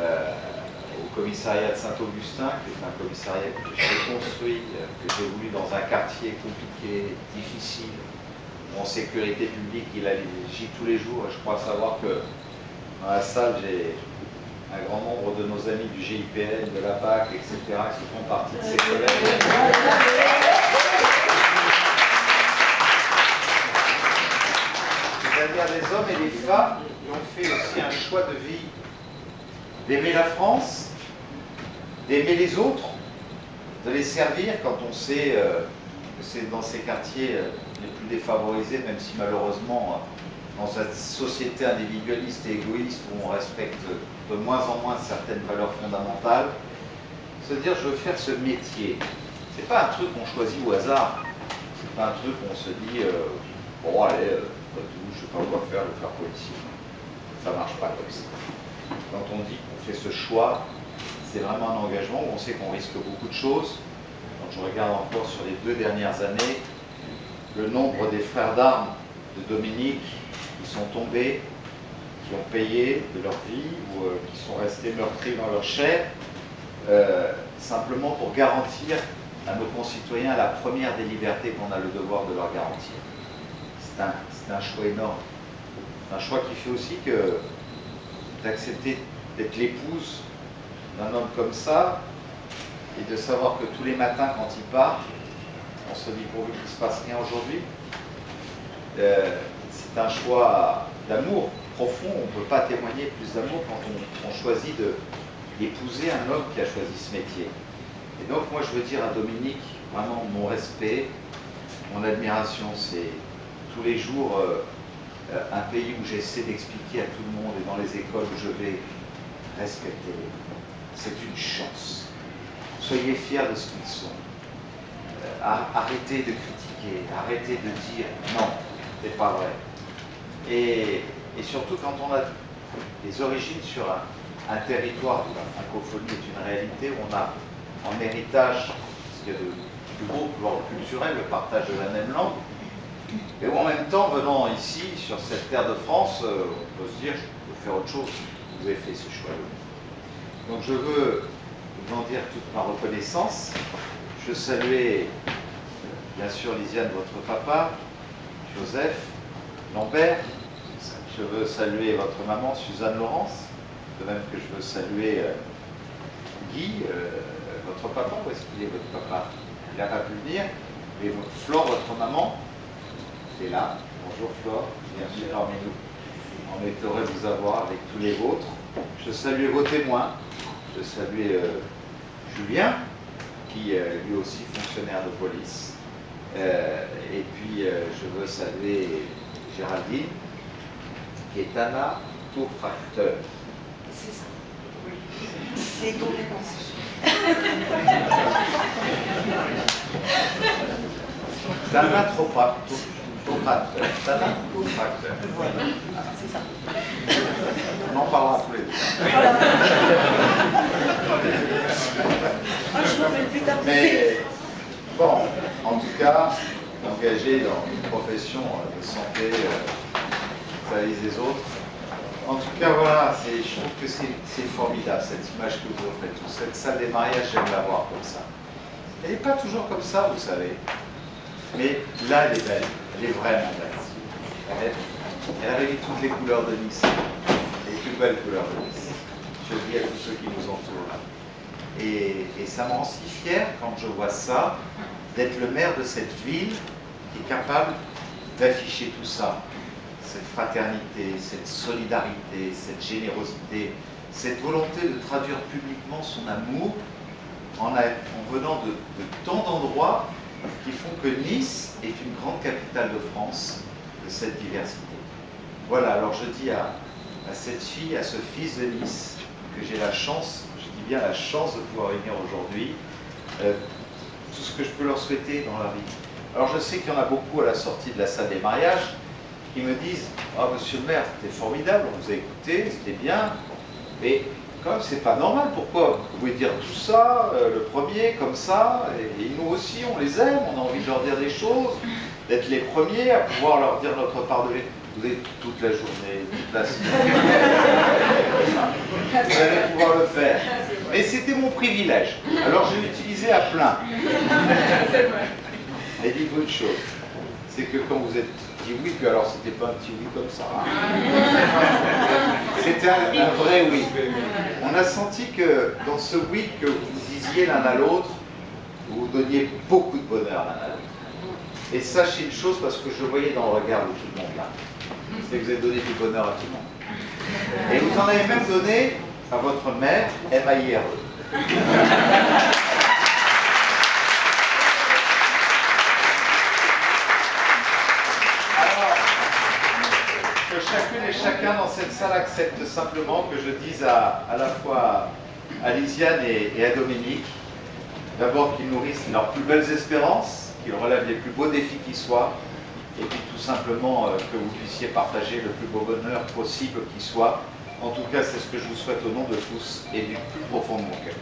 au commissariat de Saint-Augustin, qui est un commissariat que j'ai construit, que j'ai voulu dans un quartier compliqué, difficile, où en sécurité publique il agit tous les jours. Et je crois savoir que dans la salle, j'ai un grand nombre de nos amis du GIPN, de la BAC, etc., qui font partie de ces collègues. C'est-à-dire des hommes et des femmes qui ont fait aussi un choix de vie, d'aimer la France, d'aimer les autres, de les servir quand on sait que c'est dans ces quartiers les plus défavorisés, même si malheureusement, dans cette société individualiste et égoïste où on respecte de moins en moins certaines valeurs fondamentales, se dire je veux faire ce métier. C'est pas un truc qu'on choisit au hasard. C'est pas un truc où on se dit bon allez, pas tout, je sais pas quoi faire, je vais faire policier. Ça marche pas comme ça. Quand on dit qu'on fait ce choix, c'est vraiment un engagement où on sait qu'on risque beaucoup de choses. Quand je regarde encore sur les 2 dernières années, le nombre des frères d'armes de Dominique qui sont tombés, qui ont payé de leur vie ou qui sont restés meurtris dans leur chair, simplement pour garantir à nos concitoyens la première des libertés qu'on a le devoir de leur garantir. C'est un choix énorme. Un choix qui fait aussi que d'accepter d'être l'épouse d'un homme comme ça et de savoir que tous les matins quand il part, on se dit pourvu qu'il ne se passe rien aujourd'hui. C'est un choix d'amour profond. On ne peut pas témoigner plus d'amour quand on choisit d'épouser un homme qui a choisi ce métier. Et donc moi je veux dire à Dominique vraiment mon respect, mon admiration. C'est tous les jours un pays où j'essaie d'expliquer à tout le monde et dans les écoles où je vais respecter les gens. C'est une chance. Soyez fiers de ce qu'ils sont. Arrêtez de critiquer, arrêtez de dire non, c'est pas vrai. Et surtout quand on a des origines sur un territoire où la francophonie est une réalité, où on a en héritage ce qu'il y a de plus beau pour l'ordre culturel, le partage de la même langue, et où en même temps, venant ici, sur cette terre de France, on peut se dire, je peux faire autre chose. Vous avez fait ce choix-là. Donc je veux vous en dire toute ma reconnaissance. Je salue bien sûr Lisiane, votre papa, Joseph, Lambert. Je veux saluer votre maman, Suzanne Laurence, de même que je veux saluer Guy, votre papa. Où est-ce qu'il est, votre papa? Il n'a pas pu venir. Et Flore, votre maman, est là. Bonjour Flore, bienvenue parmi nous. On est heureux de vous avoir avec tous les vôtres. Je salue vos témoins. Je salue Julien, qui lui aussi fonctionnaire de police. Et puis je veux saluer Géraldine, qui est Anna Tourtracteur. C'est ça, oui. C'est complètement ça. Dana Tourtracteur. Dana Tourtracteur. Voilà, c'est ça. On en parlera tous les deux. Voilà. Je m'appelle plus tard. Mais bon, en tout cas, engagé dans une profession de santé, service des autres. En tout cas, voilà, je trouve que c'est formidable cette image que vous offrez tous. Cette salle des mariages, j'aime la voir comme ça. Elle n'est pas toujours comme ça, vous savez. Mais là, elle est belle. Elle est vraiment belle. Elle réunit toutes les couleurs de Nice. Les plus belles couleurs de Nice. Je le dis à tous ceux qui nous entourent. Et ça me rend si fier quand je vois ça, d'être le maire de cette ville qui est capable d'afficher tout ça. Cette fraternité, cette solidarité, cette générosité, cette volonté de traduire publiquement son amour en venant de tant d'endroits qui font que Nice est une grande capitale de France de cette diversité. Voilà, alors je dis à cette fille, à ce fils de Nice, que j'ai la chance, je dis bien la chance de pouvoir venir aujourd'hui, tout ce que je peux leur souhaiter dans leur vie. Alors je sais qu'il y en a beaucoup à la sortie de la salle des mariages qui me disent « Ah, monsieur le maire, c'était formidable, on vous a écouté, c'était bien, mais quand même, c'est pas normal, pourquoi? Vous pouvez dire tout ça, le premier, comme ça, et nous aussi, on les aime, on a envie de leur dire des choses, d'être les premiers à pouvoir leur dire notre part de Vous avez toute la journée, toute la semaine. Vous allez pouvoir le faire. Mais c'était mon privilège. Alors je l'ai utilisé à plein. Et dites-vous une chose, c'est que quand vous êtes dit oui, puis alors c'était pas un petit oui comme ça. C'était un vrai oui. On a senti que dans ce oui que vous disiez l'un à l'autre, vous donniez beaucoup de bonheur l'un à l'autre. Et sachez une chose, parce que je voyais dans le regard de tout le monde là, c'est que vous avez donné du bonheur à tout le monde. Et vous en avez même donné à votre mère, M-A-I-R-E. Alors, que chacune et chacun dans cette salle accepte simplement que je dise à la fois à Lisiane et à Dominique, d'abord qu'ils nourrissent leurs plus belles espérances, qu'ils relèvent les plus beaux défis qui soient, et puis tout simplement que vous puissiez partager le plus beau bonheur possible qui soit. En tout cas, c'est ce que je vous souhaite au nom de tous et du plus profond de mon cœur.